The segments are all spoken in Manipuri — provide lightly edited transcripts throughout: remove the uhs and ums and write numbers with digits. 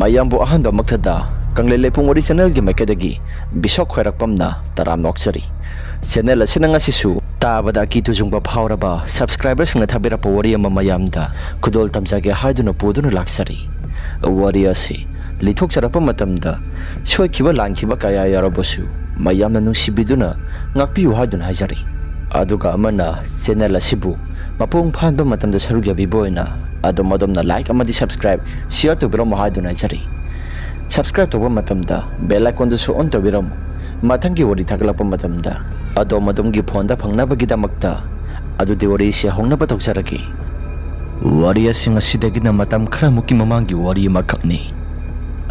mayambu ahanba maktada kanglei lepung wari channel gi maikadagi bisok khoirakpamna taram noksari channel asina ngasisu tabada ki tujungba phawraba subscribers ngna thabira wari ama mayamda kudol tamjage haiduna poduna laksari wari asi lithok charapa matamda soikiba langkiba kaya yarabosu mayamna nungsibiduna ngakpiu haiduna hajari aduga amana channel asibu mapung phanba matamda sarugi biboina adomodom na like amadi subscribe share to biro mahaduna jari subscribe to matamda bell icon to on to biro mathangi wari thaglapa matamda adomodom gi phone da phangna bagi damakta adu de wari se hongna ba toksaraki wari asinga sidagi na matam khara muki mamangi wari makhakni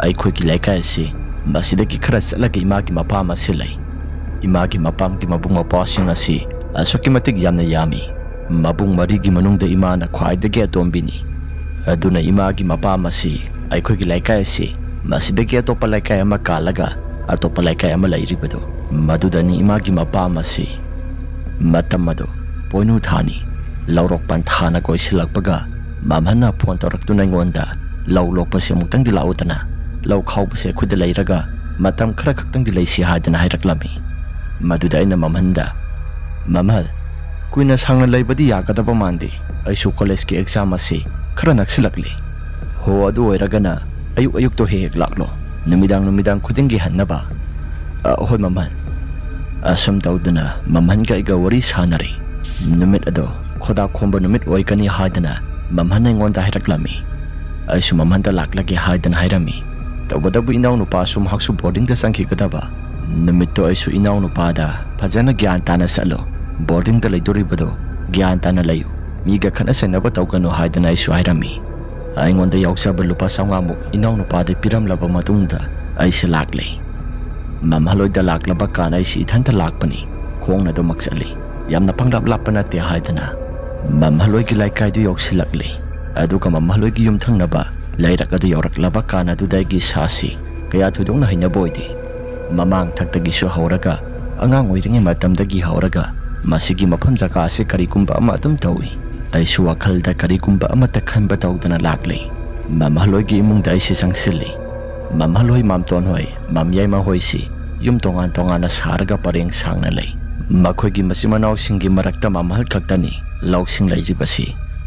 ai khoi ki laikai se masidagi khara salagi imagi mapam asilai imagi mapam ki mabung mapa singa si asuki matik yamna yami mabung marigi manungda imana khwaidagi atombini aduna imagi mapam asi ai khoi ki laikai se masidagi atopa laikai ama kalaga atopa laikai ama lairibado madudani imagi mapam asi matamado poinu thani laurok panthana koisilakpaga mamhana phone toraktuna ngonda law lokpase muktang di lautana law khawpase khud lairaga matam khara khaktang di laisi hadana hairaklami maduda ina mamhanda mamhal kuina sangna laibadi yagadaba mandi aisu college ki exam ase khara naksilakli ho adu oiragana ayuk to hek laklo numidang khudingi hannaba hoi mamhal asam dauduna mamhan ga iga wari sanari numit ado khoda khomba numit oikani hadana mamhan ngonda hiraklami aisu mamhanda laklage hadana hairami tawbadabu inaw nupa sum haksu boarding da sangki kadaba numit to aisu inaw nupa da phajana gyan tana salo boarding da laidori bado gyan tana layu miga khana sanaba tawkano hadana aisu hairami aingonda yausaba lupa sangamu inaw nupa da piram laba matungda aisu lakle mamhaloi da laklaba kana aisi ithanta lakpani khongna do maksali yamna panglap lapana te haidana mamhaloi gi laikai du yausilakle aduka mamhaloi gi yumthangnaba lairak adu yauraklaba kana du daigi sasi kaya thudongna haina boide mamang thakta gi su hauraga angang oiringe matamdagi hauraga masigi mafam jaka ase karikumba ama atum tawi aisu wakhalda karikumba ama takhanba tawdana lakle mamhaloi gi imung dai se sangsili mamhaloi mamton hoi mamyai ma hoi si yum tongan na sarga pareng sangna lei makhoi gi masimanau singi marakta mamhal khaktani lauksing lairibasi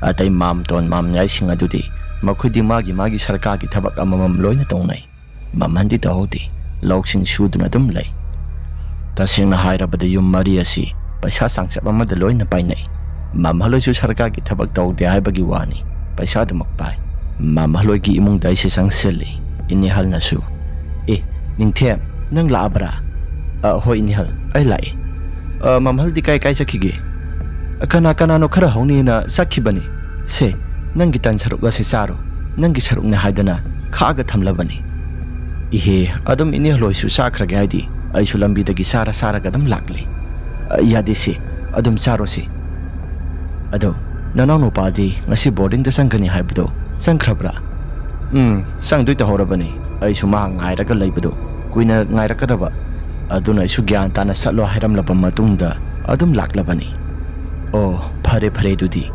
atai mamton mamnyai singa dudi makhoi di magi sarka gi thabak amamam loina tongnai mamhandi tahoti lauksing shuduna dum lei tasingna hairabada yum mari asi paisa sangsap amada loina painai mamhaloi su sarka gi thabak tawde haibagi wani paisa dumak pai mamhaloi gi imung dai se sangseli inihal nasu ningthem nang laabra hoi inihal ai lai mamhal di kai sakige kana no khara hongni na sakhibani se nangi tan saruga se saro nangi sarukna haidana khaga thamlabani ihe adam inihal su sakrage haidi ai su lambi dagi sara gadam lakle yade se adam saro se ado nanano padi ngasi boarding da sangani haibdo sangkhrabra sangdui ta horabani ai su ma ngairaga leibado kuina ngairakadaba aduna isu gyan tana salo hairam laba matungda adum laklabani phare dudi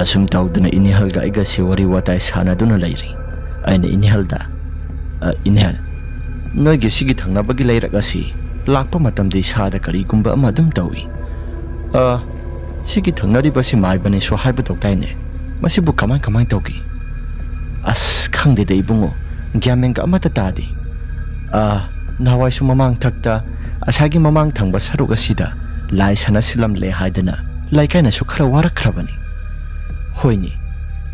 asum tawduna inihal ga iga sewari watai sana duna lairi aina inihal da inihal noi ge sigi thangna bagi lairaka si lakpa matam de sada kari kumba ama dum tawi sigi thangnari basi mai bani so haiba toktaine masibu kamai toki as khangde de ibungo gyameng ka amata tadi nawai su mamang thakta asagi mamang thangba saruk asida lai sana silam le haidana laikai na su khara warakhrabani hoini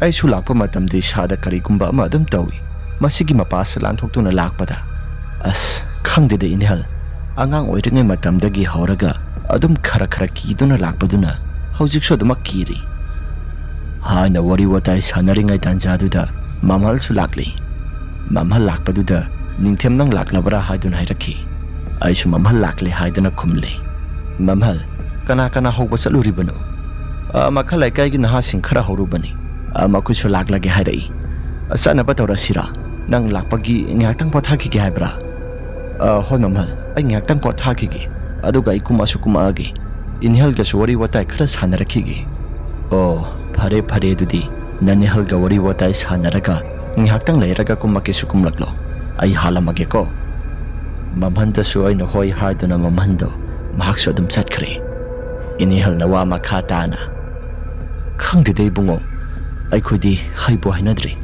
ai su lakpa matam de sada kari kumba ama dum tawi masigi mapa salan thoktuna lakpada as khangde de inhal angang oiringe matam dagi hauraga adum khara kiduna lakpaduna hojik so dum kiri haina wari watai sanaringai tanjaduda mamhal su lakli mamhal lakpaduda ningthem nang laklabra haidun hairakhi aisu mamhal lakle haidana khumle mamhal kana hogba saluribano makhalai kai gi naha sing khara horubani makusu laklage hairai asana batawra sira nang lakpagi ngyaktang pothaki gi haibra hoi mamhal ai ngyaktang pothaki gi aduga ikuma sukuma agi inhal ga suwari watai khara sanarakhi gi phare dudi nanihal ga wari watai sanaraga Ngihaktang leiraga kumakisu kumlaklo. Ay halamage ko. Mamhandasu ay nahoy hado na mamhando. Mahakso adum satkri. Inihal na wa makata na. Khangdiday bungo. Ay kudi haybo hainadri.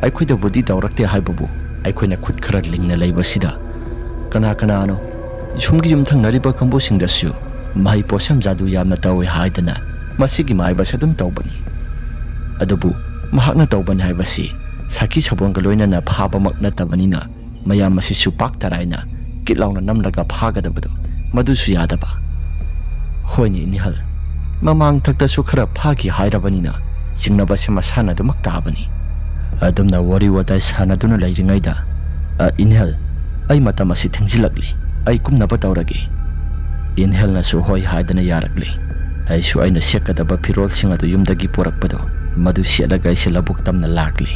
Ay kuda budi daurakte haybobu. Ay kuy na kut karadling na layba sida. Kana ano. Sumgi yumthang nariba kambo singdasu. Mahay posam jadu yam na tawe haidana. Masigi mahayba sa adum taubani. Adubu, mahak na tauban hayba si. Saki sabong galoy na napahabamak na tabanina. Mayam masisu pak taray na. Kitlaw na namlaga pagadabado. Madusu yadaba. Hoy ni inihal. Mamang tagtasu kara pagi hayrabanina. Singnaba si masana dumaktabani. Adum na wari watay sana duna layringayda. Inihal, ay mata masi tingsilagli. Ay kumnaba tauragi. Inhale na suhoy haidana yarakli. Ay su ay nasiyakadaba pirol singa do yumdagi porakpado. Madu siyalagay sila buktam na lakli.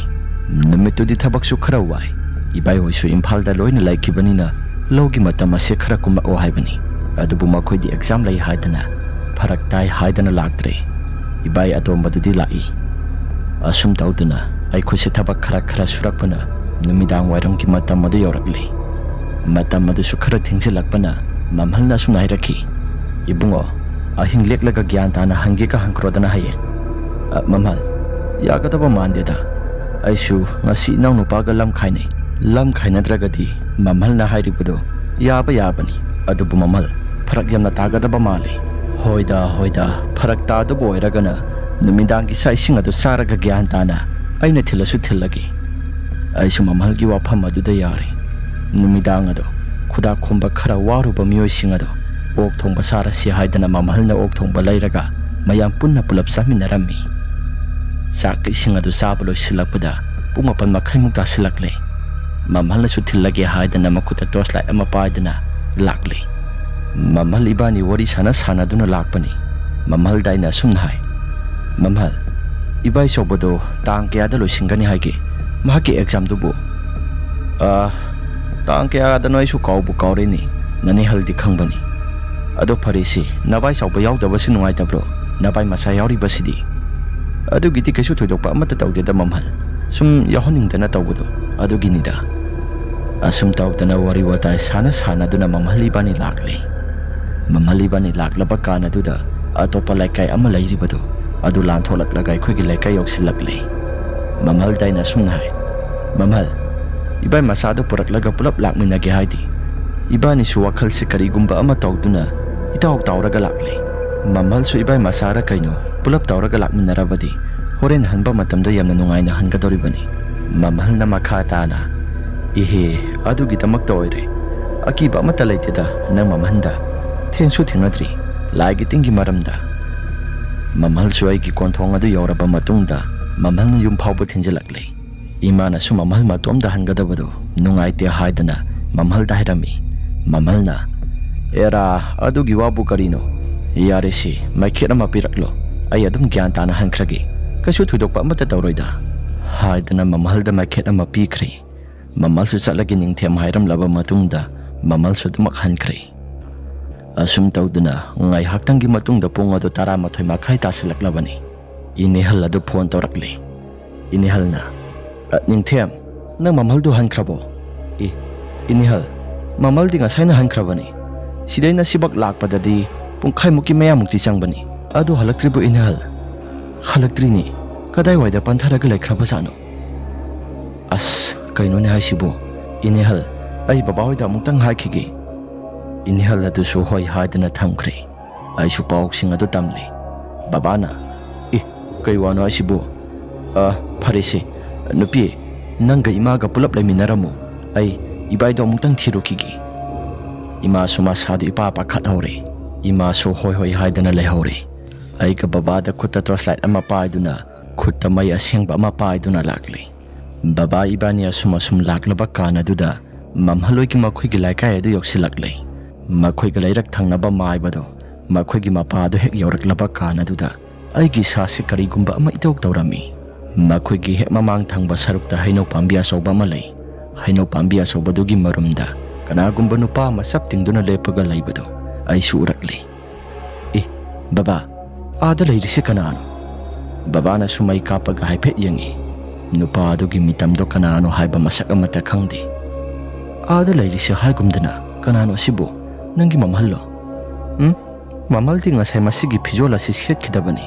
Namito di tabak su karaway. Ibay hoy su impal daloy na laikibanina. Logi mata masya kara kumao haibani. Ado bumakoy di exam lay haidana. Paraktay haidana laktre. Ibay ato madu di lai. Asum taudana ay kusi tabak kara surakpana. Numidang wairang ki mata madu yorakli. Mata madu su kara tingsilakpana. Mamhal na sunairaki. Ibungo, ahing leklaga gyan ta na hanggi ka hangkroda na haye. Mamhal, yakata ba mandeda? Ay su, ngasi nang nupaga lamkay na dragadi, mamhal na hayribudo. Yaba ni. Adubo mamhal, paragyam na tagada ba mali? Hoyda, paragtado bo iraga na. Numidang isa ising ado saraga gyan ta na. Ay natila su tilagi. Ay su mamhal giwa pamadu da yari. Numidang ado. Kuda kumba kara waru ba miyoy singado. Og thong basara si haidana mamahal na og thong balayraga. Mayang pun na pulap sa minarami. Saki singado sabalo silakpada. Pumapan makay mugta silakli. Mamahal na sutilagi haidana makuta toslay amapaydana lakli. Mamahal iba ni wari sana doon na lakpani. Mamahal day na sumnahay. Mamahal, iba'y sobado taang kaya daloy singgani haygi. Mahagi exam dubo. Taang kaya danoy su kaubu kaurini. Nanihal di kangbani. Ado parisi, nabay sa bayaw da basi nungay tabro. Nabay masayaw ri basi di. Ado giti kasu tudok pa matataw da mamahal. Sum yahoning da na tawdo. Ado ginida. Asum taw da na wari watay sana doon na mamahaliba ni lakli. Mamahaliba ni laklaba ka na duda. Ato palay kay amalay ri bado. Ado lang tolak lagay ko gilay kayok silakli. Mamahal day na sumnahay. Mamahal, iba'y masado puraklaga pulap lakmin na gihaydi. Iba ni suwakal si karigumba ama tawdo na itawag tawraga lakli. Mamahal su iba'y masara kayo pulap tawraga lakmin na rabadi. Horen hanba matamda yam na nungay na hangadori ba ni. Mamahal na makata na. Ihe, ado kita magtaoyre. Akiba matalay tida ng mamahanda. Tensu tinadri, lagi tinggi maramda. Mamahal su ay kikontong ado yoraba matungda. Mamahal na yung pawbo tinjalakli. Ima na sumamahal matom dahan gadabado nung ay tiya haidana mamahal dahirami mamahal na era adu giwabu karino iyari si may kira mapiraklo ay adum gyan ta na hankragi kasu tudok pa matatawroida haidana mamahal da may kira mapikri mamahal su salagi ning tiyam hayram laba matungda mamahal su dumak hankri asum tawduna ngay haktanggi matungda pungo do tara matoy makay tasilak labani inihal adu puwan tawrakli inihal na Ningtiam, nang mamahal do hankrabo. Inihal, mamahal di nga say na hankrabani. Siday na sibak lakpada di, pungkay muki maya mukti siyang bani. Ado halaktri bo inihal. Halaktri ni, kaday wayda pantaraga lay krabasano. As, kayo ni hay sibo. Inihal, ay babahoy da mong tanghay kigi. Inihal na do suhoy hayda na tangkri. Ay supawag singa do tamli. Babana, kayo ano ay sibo. Parisi. Nupi, nangga imaga pulap lay minaramo ay ibay daw mong tirukigi. Ima sumasado ipapakat hawri. Ima suhoy hayda na lay hawri. Ay kababada kuta toslight ang mapay doon na kuta may asyang ba mapay doon na lakli. Baba iba niya sumasumlak na baka na duda. Mamhaloy ki makoy gilay kaya do yok silakli. Makoy gilay raktang na ba maay ba do. Makoy gimapado hek yorak na baka na duda. Ay gisasi karigumba ama itawag tawrami. Makoy gihek mamang tangba sarukta haynaw pambiya soba malay. Haynaw pambiya soba dugi marumda. Kanagumba no pa masapting doon na lepagalay ba do. Ay surakli. Baba, ada lay risi ka na ano. Baba na sumay kapag hipet yang नुपा अदुगी मितमदो कनानो हाइबा मसक अमता खंगदे आदा लैरिसे हाइगुमदना कनानो सिबो नंगी ममहल्लो ममहल्दी ngasai masigi फिजोल असि सेटखिदबनी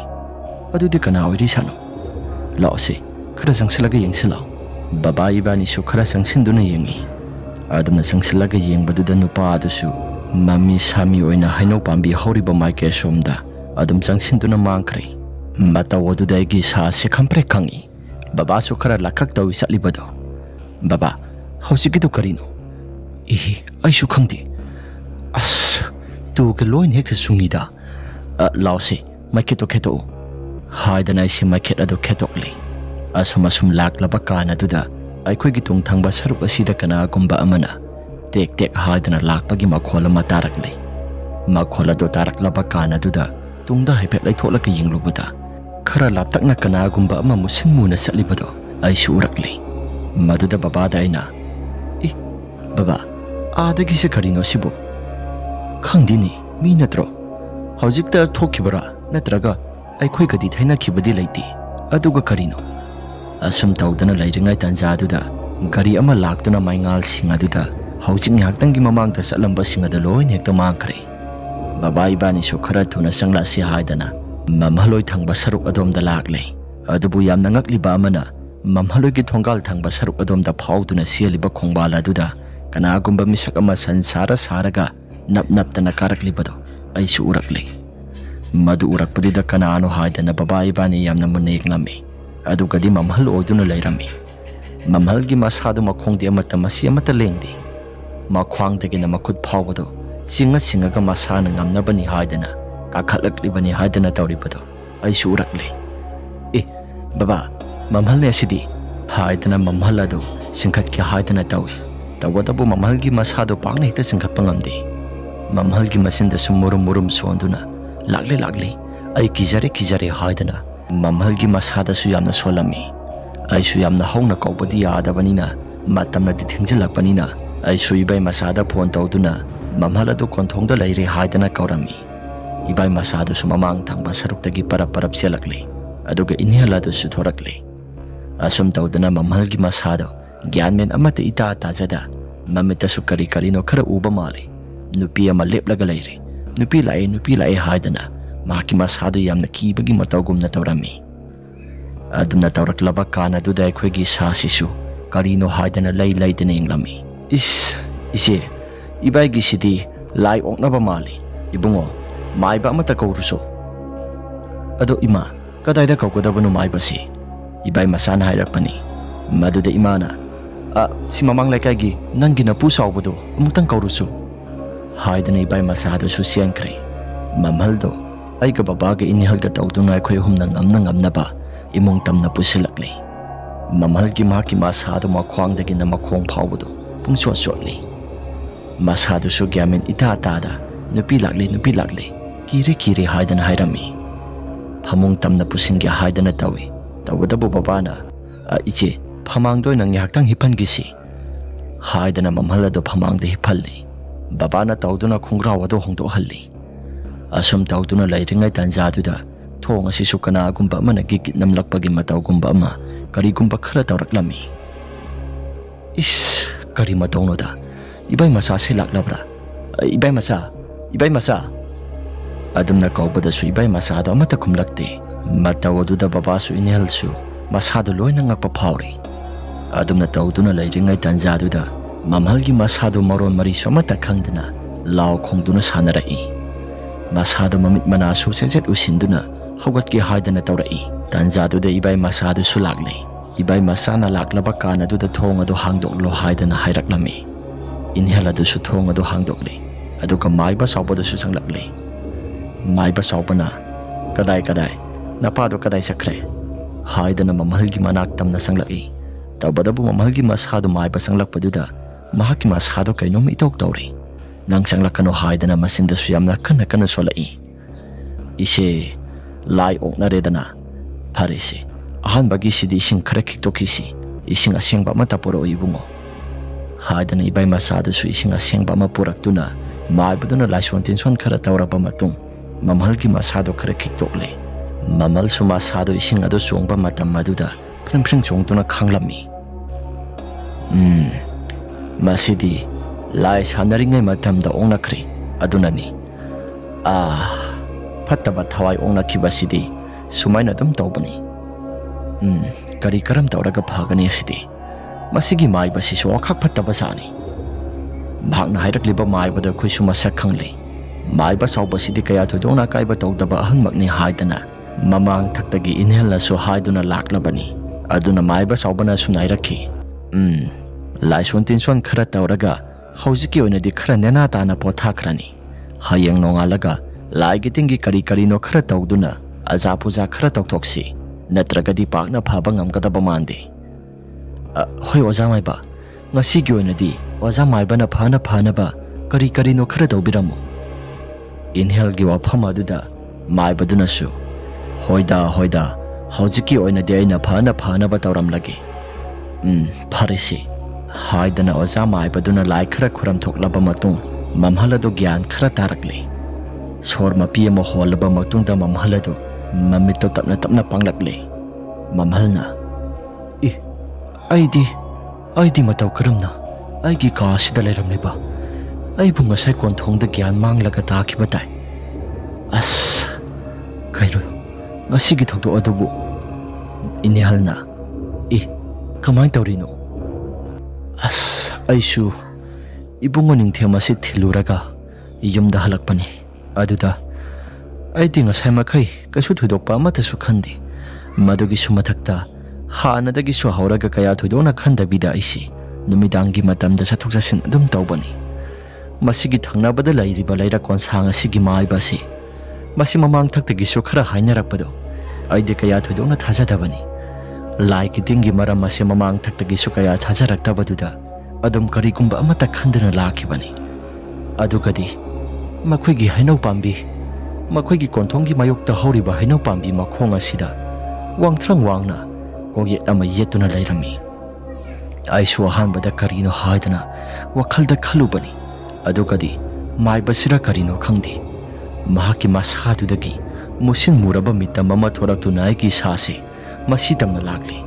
अदुदि कना ओइरि सानो लाओसे खरा संगसलगा यंगसलाओ बाबा इबानी सु खरा संगसिनदुना यंगी अदुना संगसलगा यंगबदुदा नुपा अदुसु मम्मी सामी ओइना हाइनो पाम्बी हौरिबा माइके सोमदा अदुम संगसिनदुना मांखरे मता वदुदा एगी सा से खंप्रे खंगी बाबा सु खरा लखक तौ सलिबदो बाबा हौसिकिदु करिनो इहि आइसु खंगदे अस तू के लोइन हेक सुंगीदा लाओसे माइकेटो खेतो हाइदना इसे माइकेट अदो खेतोकले असुम असुम लाक्लबा काना दुदा अखोइगी तुंग थंगबा सरुक असिदा कनागुम्बा अमना टेक टेक हाइदना लाक्पगी मखोल अमा तारकले मखोल अदो तारकलबा काना दुदा तुंगदा हाइफेट लैथोलका यिंगलुबदा खरा लापतकना कनागुम्बा अमा मुसिन मुना सलिबदो आइसु उरकले मदुदा बाबादा आइना इ बाबा आदगी से करिनो सिबो खंदिनी मी नत्रो हौजिकता थोखिबरा नत्रगा अखोइगदी थैनाखिबदी लैति अदुगा करिनो असुम तौदना लैरिङाइ तंजादुदा गारी अमा लाक्तुना माइङाल सिंग अदुदा हौजिक न्याक्तंगी ममांगदा सलंबा सिंगदा लोइन हेक्ता मांखरे बाबा इबानी सु खरा थुना संगलासि हाइदना ममहलोइ थंगबा सरुक अदोमदा लागले अदुबु यामना ngakliba amana mamhaloigi thongal thangba saruk adomda phauduna sialiba khongbal aduda kanagumba misak ama sansara saraga nap nap tana karaklibado aisu urakle madu urakpaduda kanano haidana baba ibani yamna munek ngami adugadi mamhal oiduna leirami mamhalgi masadu makhongdi amata masi amata lengdi makhwangdagina makhut phawbado singa singaga masana ngamnabani haidana kakhatlaklibani haidana tawribado aisu urakle baba mamhal ne asidi haidana mamhal adu singkhat ki haidana tawi tawadabu mamhal gi masado pakna hekta singkhat pangamdi mamhal gi masinda sumurum murum sonduna lagle ai kijare haidana mamhal gi masada su yamna solami ai su yamna hongna kaubadi yadabanina matamna di thingjalakpanina ai su ibai masada phone tawduna mamhal adu konthongda leire haidana kaurami ibai masada su mamang thangba saruktagi parap selakle aduga inhala du suthorakle asum tawdana mamhalgi masado gyanmen amata ita tajada mamita su kari no khara uba male nupi ama leplaga leire nupi lai haidana maki masado yamna kibagi matawgumna tawrami adumna tawraklaba kana du dai khwegi sasisu karino haidana lai dena inglami ise ibai gi sidi lai oknaba male ibungo maiba amata kauruso ado ima kadaida kaugadabanu maibasi ibai masana hairakpani maduda imana si mamang laikai nangi na pu sawbado amutang kaurusu haidana ibai masada su siankre mamhaldo aiga babaga inihalga tawduna akhoi humna ngamna ba imong tamna pusilakle mamhalgi maki masada makhwangdagi na makhong phawbado pungso sotli masada su gyamen ita tada nupi lakle kire haidana hairami phamung tamna pusingya haidana tawi tawadabu babana iche phamangdoi nang yaktang hipan gisi haidana mamhalado phamangde hipalli babana tawduna khungraw ado hongdo halli asum tawduna lairingai tanjaduda thong asi sukana gumba mana gigit namlakpagi mataw gumba ama kari gumba khara tawraklami kari matawno da ibai masa se laklabra ibai masa adumna kaubada su ibai masado amata kumlakte matawaduda babasu inhelsu masado loina ngakpa phawri adumna tawduna lairingai tanjaduda mamhalgi masado maron mari somata khangdana law khongduna sanarai masado mamit manasu sejet usinduna hawgatki haidana tawrai tanjaduda ibai masado su lagle ibai masana laklaba kana duda thong adu hangdoklo haidana hairaklami inheladu su thong adu hangdokle aduga maiba sawbada su sanglakle maiba sawbana kadai napado kadai sakre haidana mamhalgi manak tamna sanglaki tawbadabu mamhalgi masado maiba sanglakpaduda mahaki masado kainom itok tawri nang sanglakano haidana masinda suyamna kana solai ise lai okna redana pharese ahan bagi sidi sing khara khiktokisi ising asengba mata poro ibungo haidana ibai masado su ising asengba ma puraktuna maibuduna laisontin son khara tawraba matung mamhalgi masado khara khiktokle mamal su masado ising ado songba matam maduda फ्रिंग फ्रिंग चोंगतुना खांगलमी मसीदी लाइ सानरिङै मतमदा ओंनाख्रि अदुनानि फत्तबा थवाई ओंनाखिबसिदी सुमाइना दम तौबनी करी करम तौरगा फागनी सिदी मसीगी माइबसिसु अखक फत्तबा सानी भागना हाइरक्लिबा माइबदा खुइसु मसक खंगले माइबा सौबसिदी कया थुदोना काइबा तौदबा अहंमकनी हाइदना ममांग थक्तगी इनहेलसु हाइदुना लाक्लबनी अदुना माइबा सौबना सुनाइरखी लाइसोन तिनसोन खरा तौरगा हौजिकी ओइनदी खरा नेना ताना पोथाख्रनी हयेंग नोंगालगा लाइगी तिंगी करी करीनो खरा तौदुना अजा पूजा खरा तौथोक्सी नत्रगदी पाकना फाबा ngamgdaba मानदे होय ओजा माइबा ngasiगी ओइनदी ओजा माइबाना फानबा करी करीनो खरा तौबिरमो इनहेलगी वाफम अदुदा माइबदुनासु होइदा हौजिकी ओइनदी आइना फानबा तौरमलगे फारेसी हाइदना ओजा माइबदुना लाइ खरा खुरम थोकलबा मतुंग ममहलदो ज्ञान खरा तारकले सोर मपी अमा होलबा मतुंगदा ममहलदो ममितो तपना पांगलकले ममहलना आइदी मतौ करमना आइगी कासिदा लेरमलेबा आइबु ngасai कोनथोंगदा ज्ञान मांगलगा ताखिबा ताइ अस कैरो ngasiगी थोकदो अदुबु इनेहलना कमाय तौरिनो अस आइसु इबुंगो निंथेमसि थिलुरगा युमदा हलकपनि अदुदा आइदि ngасai मखै कसु थुदोकपा अमतसु खन्दी मदुगी सुमथक्ता हानदगी सु हौरगा कया थुदोना खन्दबिदा आइसि नुमिदांगी मतमदा सथुक ससिन अदुम तौबनी मसिगी थंगनाबदा लैरिबा लैरा कोनसांग असिगी माइबासि मसि ममांग थक्तगी सु खरा हाइनरकपदो आइदि कया थुदोना थाजदबनी लाइ कितिंगी मरम असे ममांग थक्तगी सु कया थाजरक्तबदुदा अदुम करिगुंबा अमता खंदना लाखिबनी अदुगदी मखोइगी हैनौ पांबी मखोइगी कोनथोंगी मायोक्ता हौरिबा हैनौ पांबी मखोंग असिदा वांगथ्रंग वांगना कोगे अमा येतुना लैरमी आइसु अहानबदा करिनो हाइदना वखलदा खलुबनी अदुगदी माइबसिरा करिनो खंदी महाकी मसादुदगी मुसिन मुरबा मितम अमा थोरक्तुना आइगी सासे मसी तमना लागले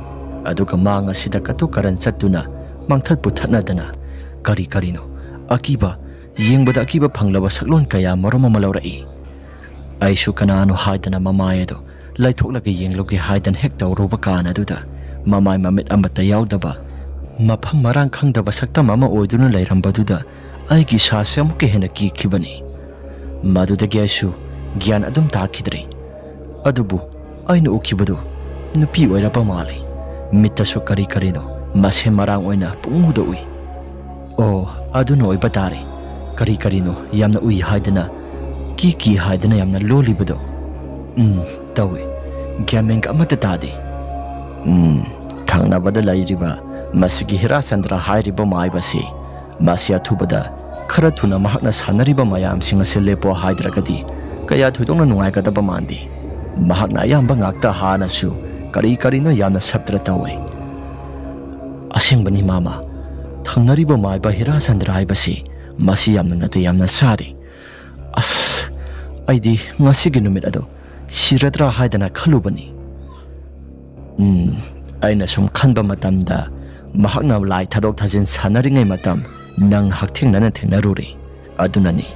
अदुगा मांग असिदा कतु करन चत्तुना मांगथत पुथनदना करिनो अकीबा येंबदा अकीबा फंगलबा सकलोन कया मरोम मलौरई आइसु कनानो हाइदना ममायदो लाइथोकलगे येंगलोगे हाइदन हेक तौरोबा कानदुदा ममाय ममित अमता यावदबा मफम मरांग खंगदबा सक्तम अमा ओइदुना लैरंबदुदा आइगी सासे अमुके हेना कीखिबनी मदुदगी आइसु ज्ञान अदुम ताखिद्रे अदुबु आइना उखिबदो नुपी ओइरबा माले मित्तसु करिनो मसे मरांग ओइना पुंगुदा उइ ओ अदुना ओइबा तारे करिनो यामना उइ हाइदना की हाइदना यामना लोलिबदो तवे ग्यामेंग अमता तादे थंगनाबदा लैरिबा मसिगी हिराचंद्र हाइरिबा माइबसी मसिया थुबदा खरा थुना महकना सानरिबा मयामसिंग असे लेपो हाइद्रगदी कया थुदोंना नुंगाइगदबा मांदी महकना यामबा ngakta हानसु करिनो यामना सत्र तवे असिंगबनी मामा थंगनरिबा माइबा हिराचंद्र हाइबसी मसि यामना नते यामना सादे अस आइदी ngasiगी नुमित अदो सिरद्रा हाइदना खलुबनी आइना सुम खनबा मतमदा महकना लाइ थादोक थाजिन सानरिङै मतम नंग हकथेंगना थेंगनरुरे अदुनानि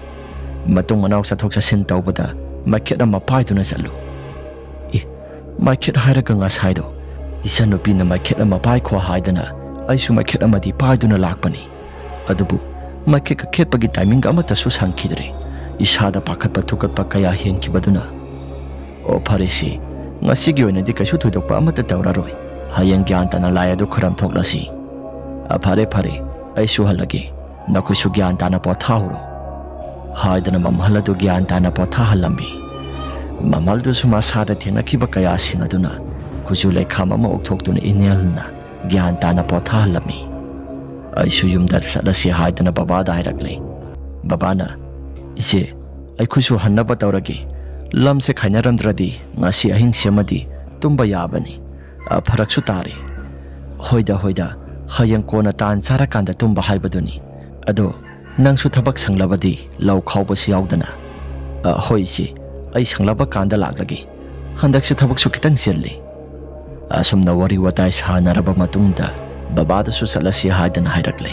मतुंग मनाव सथोक ससिन तौबदा माइखेट अमा पाइदुना चलु माइखेट हाइरगा ngसाइदो इसा नुपीना माइखेट अमा पाइखो हाइदना आइसु माइखेट अमादि पाइदुना लाकपनि अदुबु माइखेट का खेतपगी टाइमिंग अमतसु सांखिद्रे इसादा पाखतपा थुकतपा कया हेनखिबदुना ओ फरेसी ngasiगी ओइनदि कसु थुदोकपा अमत तौरारोय हयेंग ज्ञान तना लाइ अदु खरम थोकलसी फारे आइसु हलगे नकुसु ज्ञान ताना पोथाहुरो हाइदना ममहलदु ज्ञान ताना पोथाहलम्बी ममलदुसु मासादा थेंगनखिबा कया सिंगदुना कुजु लेखाम अमा ओक्थोक्तुना इनेलना ज्ञान ताना पोथाहलम्मी आइसु युमदा सलसी हाइदना बाबादा हाइरकले बाबाना इसे आइखुसु हन्नबा तौरगे लमसे खाइनरमद्रदि ngasi अहिंग सेमदि तुम्बा याबनी फरकसु तारे होइदा हयंग कोना तान चारकांदा तुम्बा हाइबदुनी अदो नंगसु थबक संगलबदि लौ खावबसि यावदना होइसे आई संगलबा कांदा लागलगे हंदकसे थबकसु खितंग सेल्ले Asumna wari watai sahanaraba matungda babadasu salasi haidana hairakle.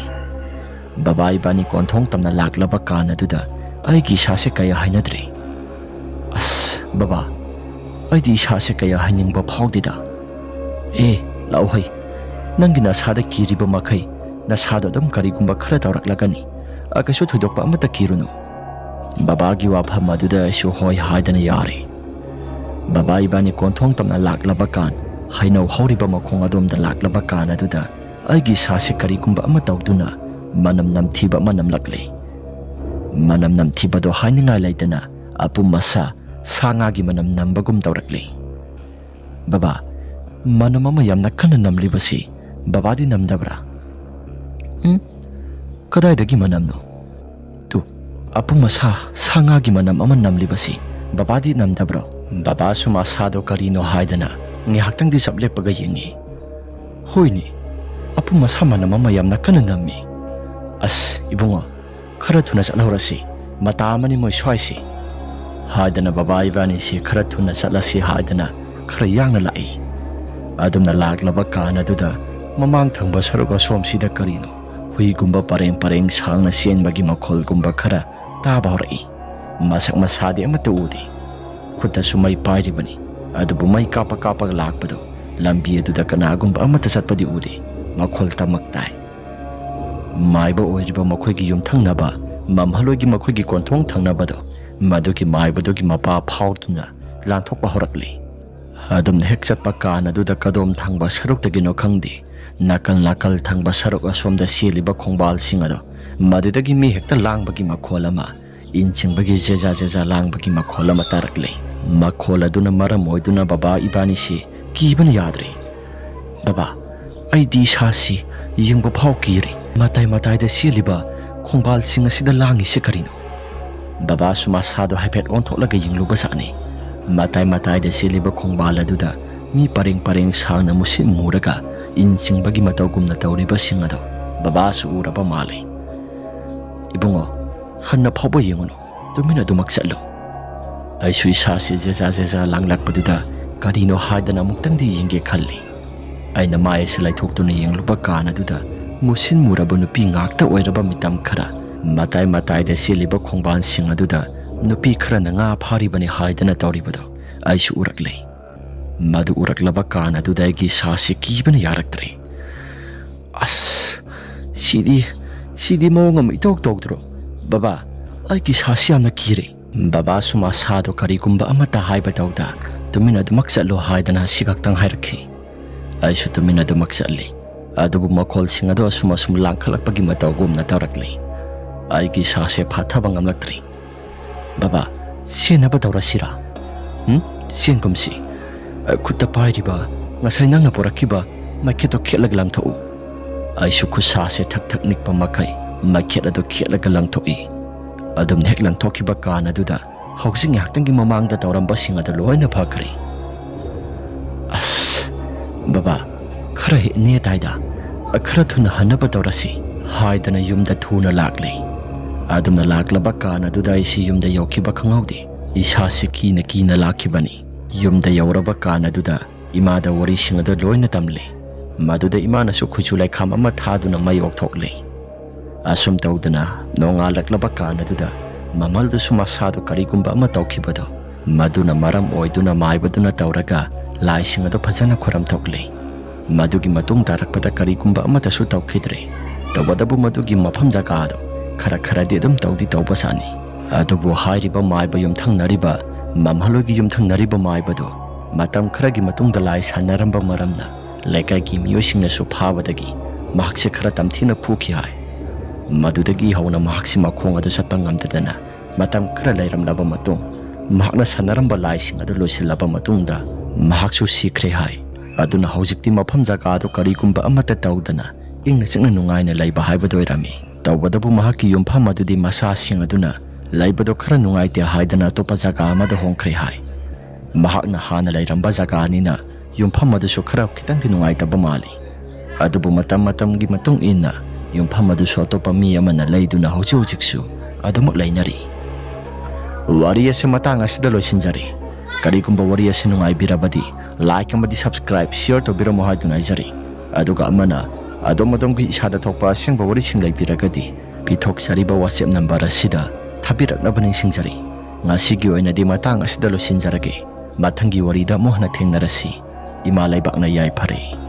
Baba ibani konthong tamna laklaba kana duda aigi sase kaya hainadre. As baba aidi sase kaya hainingba phawdida. Lau hai nangi nasada kiriba makai nasada dam karigumba khara tawraklagani akasu thudokpa amata kiruno. Baba gi wafam aduda asu hoi haidana yare. Baba ibani konthong tamna laklaba kan hainau hauriba makhong adomda laklaba kan aduda aigi sase karigumba amata tawduna manam namthiba manam lakle. Manam namthiba do hainingai laitana apum masa sanga gi manam nambagum tawrakle. Baba manam ama yamna kana namlibasi baba di namdabra. Kadaidagi manam no? Tu apum masa sanga gi manam ama namlibasi baba di namdabra. Baba suma sado karino haidana ngihaktang di sablepaga yengi. Hoini apum masa manam ama yamna kana nammi. As ibungo khara thuna salhorasi mata amani moi swaisi haidana baba ibani si khara thuna salasi haidana khara yangna lai adumna laklaba kana duda mamang thangba saruga somsida karino hui gumba pareng sangna sienbagi makhol gumba khara taba horai masak masadi amata udi khutta sumai pairibani adubu mai kapa lakpado lambi aduda kana gumba amata satpadi udi makhol tamaktai maiba oiriba makhoi yum thangnaba mamhalogi makhoi konthong thangnaba do maduki maibadogi mapa phautuna lanthokpa horakli adum hek chatpa kana duda kadom thangba saruk tagino khangdi nakal thangba saruk asomda seliba khongbal singado madidagi mi hekta langbagi makholama incingbagi jeja langbagi makholama tarakle makhola duna maram oiduna baba ibani si kiban yadre. Baba ai di sasi yengba phau kiri matai da siliba khongbal sing asida langi sikarino. Baba suma sado haipet onthoklaga yingluba sani matai da siliba khongbal aduda mi pareng sangna musin muraga insingbagi matawgumna tawriba singado baba su uraba male. Ibungo khanna phawba yengono tumina dumak sallo ai sui sasi jeja langlakpaduda karino haidana muktangdi yenge khalli aina mai selai thoktuna yengluba kana duda musin muraba nupi ngakta oiraba mitam khara matai da siliba khongban sing aduda nupi khara na nga pharibani haidana tawribado aisu urakle madu uraklaba kana aduda gi sasi kibana yaraktre. As sidi mawngam itok tokdro baba ai gi sasi amna kire. Baba suma sado karigumba amata haiba tawda tumina dumak sallo haidana sigaktang hairakhi aisu tumina dumak salli adubu makhol singado suma langkhalakpagi matawgumna tawrakle aigi sase phathaba ngamlaktri. Baba senaba tawrasira senkumsi khutta pairiba ngasai nangna porakiba makheto khelag langthau aisu khusase thak nikpa makai makhet adu khelag langthoi adum nek langthokiba kana duda housing yaktangi mamangda tawramba singada loina phakri. As baba khara ne taida akhara thuna hanaba tawrasi haidana yumda thuna lakle adumna laklaba kana duda isi yumda yokiba khangawdi isa sikina lakibani yumda yauraba kana duda imada wari singada loina tamle maduda imana su khujulai kham ama thaduna mayok thokle asum tawdana nonga laklaba kana duda mamal du suma sadu karigumba ama tawkibado maduna maram oiduna maibaduna tawraga lai singado phajana khoram thokle madugi matung tarakpada karigumba ama tasu tawkhidre tawadabu madugi mafam jagado khara de dum tawdi tawbasani adubu hairiba maiba yumthang nariba mamhalogi yumthang nariba maibado matam kharagi matung dalai sanaramba maramna laikai gi miyosingna su phabadagi mahakse khara tamthina phuki hai madudagi hauna mahaksi makhong adu satpang ngamdadana matam khara lairamlaba matung mahakna sanaramba laising adu loisilaba matungda mahaksu sikre hai aduna hojikti mafam jaga adu karigumba amata tawdana ingna chingna nungaina laiba haibado irami tawbadabu mahaki yumpham adudi masa sing aduna laibado khara nungaite haidana topa jaga amada hongkhre hai mahakna hana lairamba jaga anina yumpham adu su khara kitang nungaitaba mali adubu matam gi matung inna yumpham adu su topa mi amana laiduna hojiksu adumak lainari. Wari ase matang asida loisinjari karigumba wari ase nungai birabadi like amadi subscribe share to biro mohai dunai jari aduga amana adom ki isada thokpa singba wari sing laibiragadi pithok sariba WhatsApp number asida thabirakna baning singjari ngasi gi oina di matang asida lo sinjarage mathangi wari da mohna thengnarasi ima laibakna yai phare